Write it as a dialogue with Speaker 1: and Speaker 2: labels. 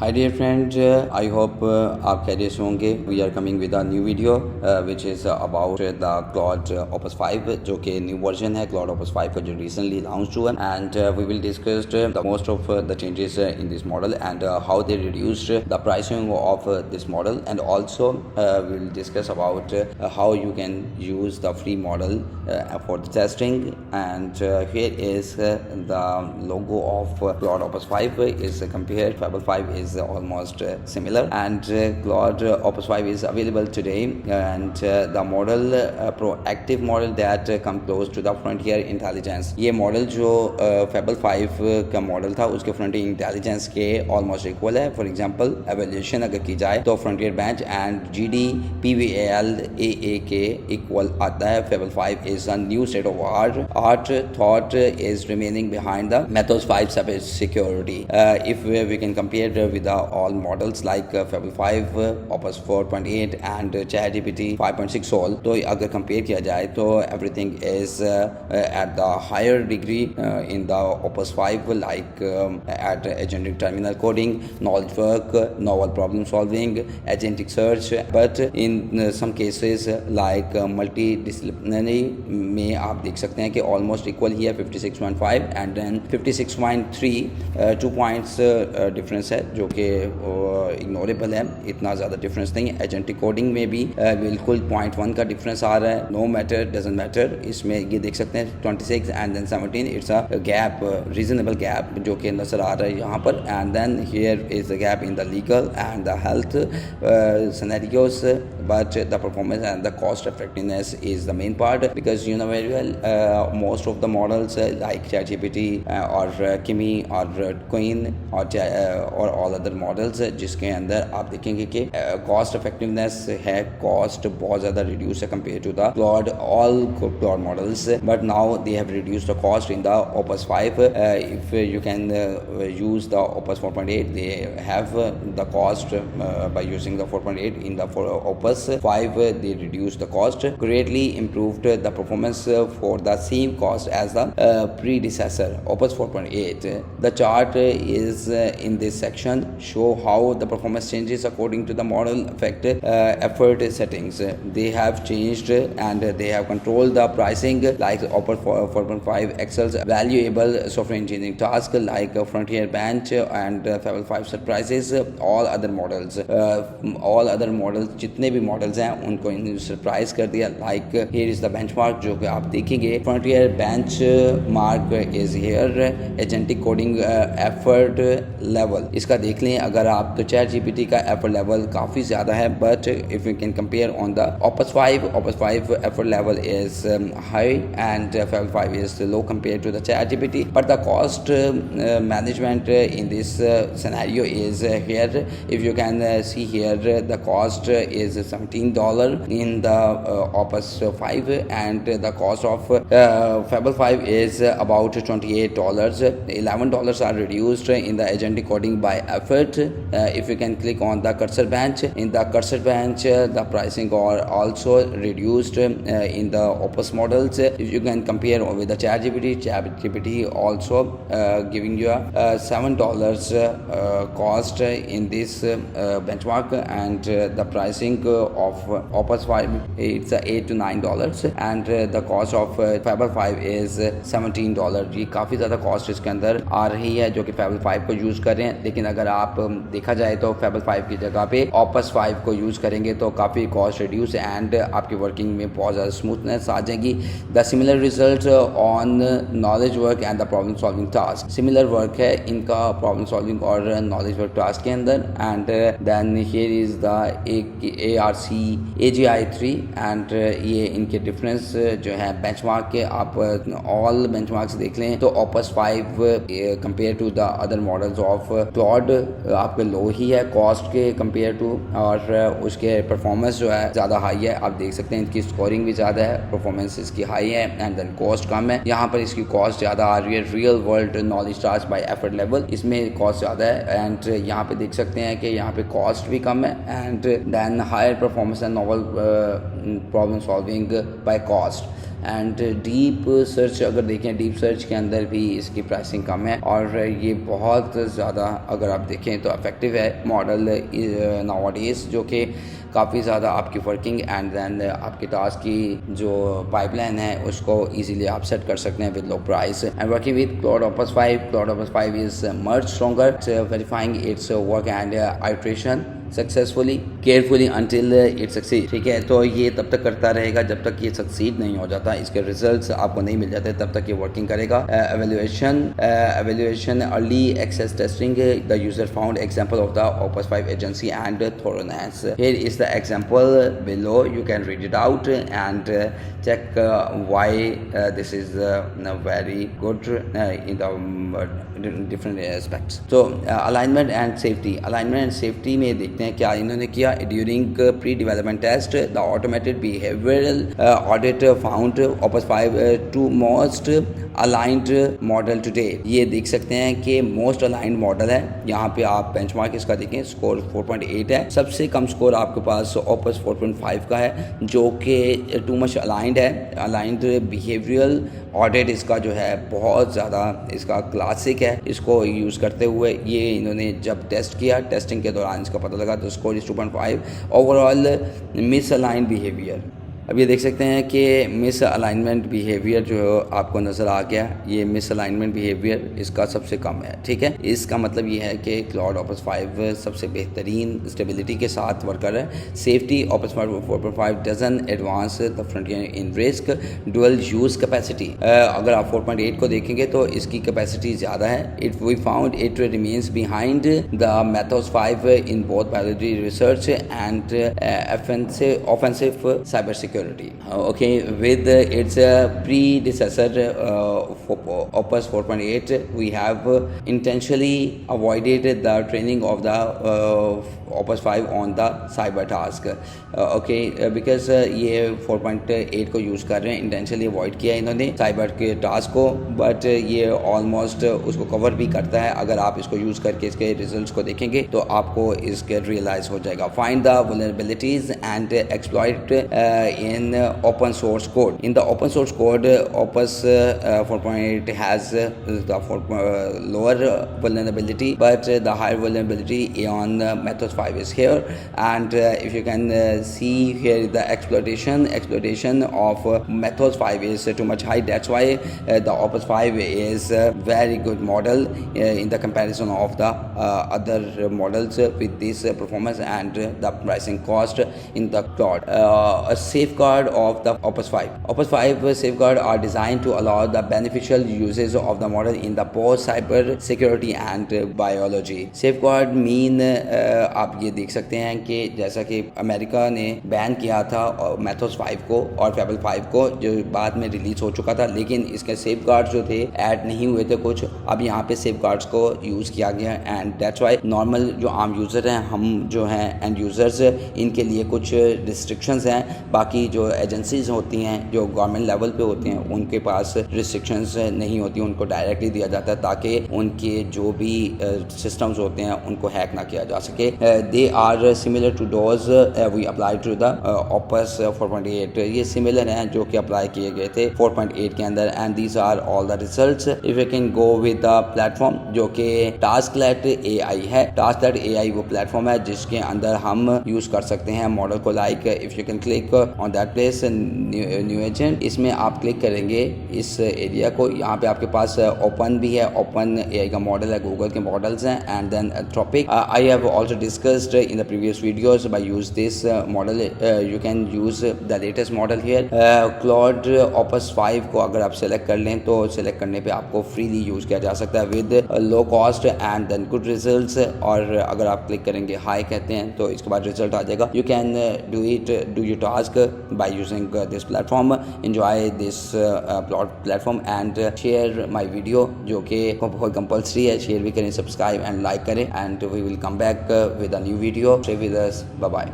Speaker 1: Hi dear friends, I hope आप खैरियत से होंगे. We are coming with a new video which is about the Claude Opus 5 जो कि new version है Claude Opus 5 का जो recently launched हुआ and we will discuss the most of the changes in this model and how they reduced the pricing of this model, and also we will discuss about how you can use the free model for the testing. And here is the logo of Claude Opus 5 is compared. Fable 5 is almost similar, and Claude Opus 5 is available today, and the model proactive model that come close to the Frontier Intelligence. ये model जो Fable 5 का model था उसके Frontier Intelligence के almost equal है. For example evaluation अगर की जाए तो Frontier Bench and GD PVAL AA के इक्वल आता है. Fable 5 is a new state of art thought is remaining behind the Mythos 5 security. If we can compare with the all models like Fable 5, Opus 4.8 and ChatGPT 5.6 all, तो अगर compare किया जाए तो everything is at the higher degree in the Opus 5, like at agentic terminal coding, knowledge work, novel problem solving, agentic search. But in some cases like multidisciplinary में आप देख सकते हैं कि almost equal ही है 56.5 and then 56.3 2 points डिफरेंस है जो कि इग्नोरेबल है. इतना ज़्यादा डिफरेंस नहीं है. एजेंटिक कोडिंग में भी बिल्कुल 0.1 का डिफरेंस आ रहा है. No matter doesn't matter. इसमें ये देख सकते हैं 26 and then 17 it's a gap, reasonable gap जो कि नज़र आ रहा है यहाँ पर. And then here is a gap in the legal and the health scenarios, but the performance and the cost effectiveness is the main part, because you know very well most of the models like ChatGPT or Kimi or Queen और all other models जिसके अंदर आप देखेंगे कि cost effectiveness है, cost बहुत ज़्यादा reduce है compared to the Claude, all Claude models, but now they have reduced the cost in the Opus 5. If you can use the Opus 4.8, they have the cost by using the 4.8 in the Opus 5 they reduced the cost, greatly improved the performance for the same cost as the predecessor Opus 4.8. The chart is in this section show how the performance changes according to the model effect effort settings. They have changed and they have controlled the pricing, like Opus 4.5 excels valuable software engineering task like Frontier Bench and Fable 5 surprises all other models. All other models जितने भी models हैं उनको इन्होंने surprise कर दिया. Like here is the benchmark जो कि आप देखेंगे. Frontier bench mark is here agentic coding effort level. इसका देख लें अगर आप तो ChatGPT का एफर्ट लेवल काफ़ी ज़्यादा है, but if you can compare on the Opus 5 effort level is high and Fable 5 is low compared to the ChatGPT, but the cost management in this scenario is here. If you can see here, the cost is $17 in the Opus 5 and the cost of Fable 5 is about $28. $11 are reduced in the agentic coding by effort. If you can click on the cursor bench, in the cursor bench the pricing are also reduced in the Opus models. If you can compare with the ChatGPT also giving you a $7 cost in this benchmark, and the pricing of Opus 5 it's $8 to $9 and the cost of Fable 5 is $17. ये काफ़ी ज़्यादा cost इसके अंदर आ रही है जो कि Fable 5 को यूज़ कर रहे हैं. लेकिन अगर आप देखा जाए तो Fable 5 की जगह पे Opus 5 को यूज़ करेंगे तो काफ़ी कॉस्ट रिड्यूस एंड आपकी वर्किंग में बहुत ज़्यादा स्मूथनेस आ जाएगी. The similar result on knowledge work and the problem solving task. Similar work है इनका प्रॉब्लम सॉल्विंग और नॉलेज वर्क टास्क के अंदर. And then here is the ARC AGI 3 and ये इनके डिफरेंस जो है बेंचमार्क के. आप ऑल बेंचमार्क्स देख लें तो Opus 5 compare to the other models of Claude आपके लो ही है कॉस्ट के कंपेयर टू, और उसके परफॉर्मेंस जो है ज़्यादा हाई है. आप देख सकते हैं इनकी स्कोरिंग भी ज़्यादा है, परफॉर्मेंस इसकी हाई है एंड देन कॉस्ट कम है. यहाँ पर इसकी कॉस्ट ज़्यादा आ रही है. Real world knowledge task by effort level इसमें कॉस्ट ज़्यादा है, एंड यहाँ पे देख सकते हैं कि यहाँ पे कॉस्ट भी कम है and then higher performance and novel problem solving by cost. And deep search अगर देखें, डीप सर्च के अंदर भी इसकी प्राइसिंग कम है और ये बहुत ज़्यादा अगर आप देखें तो इफेक्टिव है मॉडल नाउअडेज, जो कि काफ़ी ज़्यादा आपकी वर्किंग एंड देन आपके टास्क की जो पाइपलाइन है उसको इजीली आप सेट कर सकते हैं with low price. And working with cloud Opus 5, cloud Opus 5 is much stronger, verifying it's work and iteration successfully carefully until it succeed. ठीक है, तो ये तब तक करता रहेगा जब तक ये सक्सीड नहीं हो जाता, इसके रिजल्ट्स आपको नहीं मिल जाते, तब तक ये वर्किंग करेगा। Evaluation early access testing, the user found example of the Opus 5 agency and thoroughness. Here is the example below, you can read it out and check why this is very good in the different aspects. So alignment and safety, alignment and safety में देखते हैं क्या इन्होंने किया। during pre-development test the automated behavioral audit found Opus 5 to most aligned model today। ये देख सकते हैं कि most aligned model है। यहाँ पे आप benchmark इसका देखें, स्कोर 4.8 है, सबसे कम स्कोर आपके पास Opus 4.5 का है, जो कि too much aligned है। अलाइंड बिहेवियरल ऑडिट इसका जो है बहुत ज़्यादा इसका क्लासिक है। इसको यूज़ करते हुए ये इन्होंने जब टेस्ट किया, टेस्टिंग के दौरान इसका पता लगा तो score is 2.5। Overall miss aligned behaviour, अब ये देख सकते हैं कि मिस अलाइनमेंट बिहेवियर जो आपको नज़र आ गया, ये मिस अलाइनमेंट बिहेवियर इसका सबसे कम है। ठीक है, इसका मतलब ये है कि क्लाउड ऑपस 5 सबसे बेहतरीन स्टेबिलिटी के साथ वर्क कर रहा है। Safety, Opus 4.5 doesn't advance the frontier in risk, dual use capacity. अगर आप 4.8 को देखेंगे तो इसकी कैपेसिटी ज़्यादा है। It we found it remains behind the Mythos 5 in both biology research and offensive cyber security. Okay, with its predecessor Opus 4.8, we have intentionally avoided the training of the Opus 5 on the cyber task. Okay, because ये 4.8 को use कर रहे हैं, intentionally avoid किया इन्होंने cyber के task को, but ये ऑलमोस्ट उसको कवर भी करता है। अगर आप इसको यूज़ करके इसके रिजल्ट्स को देखेंगे तो आपको इसके रियलाइज हो जाएगा। Find the vulnerabilities and exploit in open source code. In the open source code, Opus 4.8 has the lower vulnerability, but the higher vulnerability on Methos 5 is here. And if you can see here, the exploitation of Methos 5 is too much high. That's why the Opus 5 is a very good model in the comparison of the other models with this performance and the pricing cost in the cloud. A safeguard of the Opus 5. Opus 5 safeguard are designed to allow the beneficial uses of the model in the post cyber security and biology. Safeguard mean आप ये देख सकते हैं कि जैसा कि America ने ban किया था मेथोस 5 को और फेबल 5 को, जो बाद में रिलीज हो चुका था, लेकिन इसके सेफगार्ड्स जो थे ऐड नहीं हुए थे कुछ, अब यहाँ पे सेफगार्ड्स को यूज़ किया गया एंड दैट्स वाई नॉर्मल जो आम यूज़र हैं, हम जो हैं एंड यूज़र्स, इनके लिए कुछ रिस्ट्रिक्शंस हैं। बाकी जो एजेंसीज होती हैं जो गवर्नमेंट लेवल पे होती हैं उनके पास रिस्ट्रिक्शंस नहीं होती, उनको डायरेक्टली दिया जाता है ताकि उनके जो भी सिस्टम्स होते हैं उनको हैक ना किया जा सके। They are similar to those we apply to the Opus 4.8। ये सिमिलर हैं जो कि अप्लाई किए गए थे 4.8 के अंदर and these are all the results. If you can go with the platform जो कि टास्कलेट AI है। टास्कलेट AI वो प्लेटफॉर्म है जिसके अंदर हम यूज़ कर सकते हैं मॉडल को। Like if you can click on that place new agent, इसमें आप क्लिक करेंगे इस एरिया को, यहाँ पे आपके पास ओपन भी है, ओपन AI का मॉडल है, गूगल के मॉडल्स हैं and then Anthropic। I have also discussed in the previous videos by use this model, you can use the latest model here. Claude Opus 5 को अगर आप सेलेक्ट कर लें तो सेलेक्ट करने पे आपको फ्रीली यूज़ किया जा सकता है with low cost and then good results. और अगर आप क्लिक करेंगे हाई कहते हैं तो इसके बाद रिजल्ट आ जाएगा। You can do your task by using this platform. Enjoy this platform and share my video जो कि बहुत compulsory है। शेयर भी करें, सब्सक्राइब एंड लाइक करें and we will come back with a new video. Stay with us. Bye bye.